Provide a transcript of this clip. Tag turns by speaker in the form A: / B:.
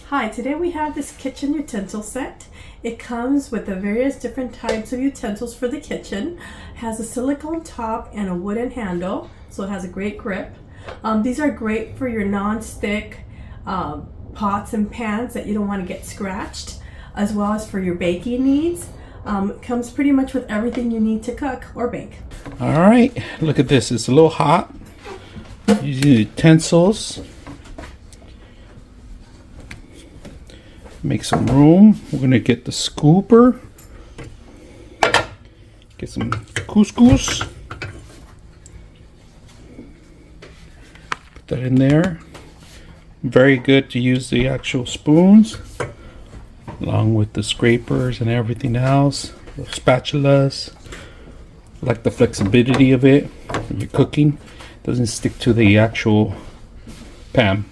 A: Hi, today we have this kitchen utensil set. It comes with the various different types of utensils for the kitchen. It has a silicone top and a wooden handle, so it has a great grip. These are great for your non-stick pots and pans that you don't want to get scratched, as well as for your baking needs. It comes pretty much with everything you need to cook or bake.
B: All right, look at this. It's a little hot. Using utensils. Make some room. We're gonna get the scooper. Get some couscous. Put that in there. Very good to use the actual spoons, along with the scrapers and everything else. The spatulas. I like the flexibility of it when you're cooking. It doesn't stick to the actual pan.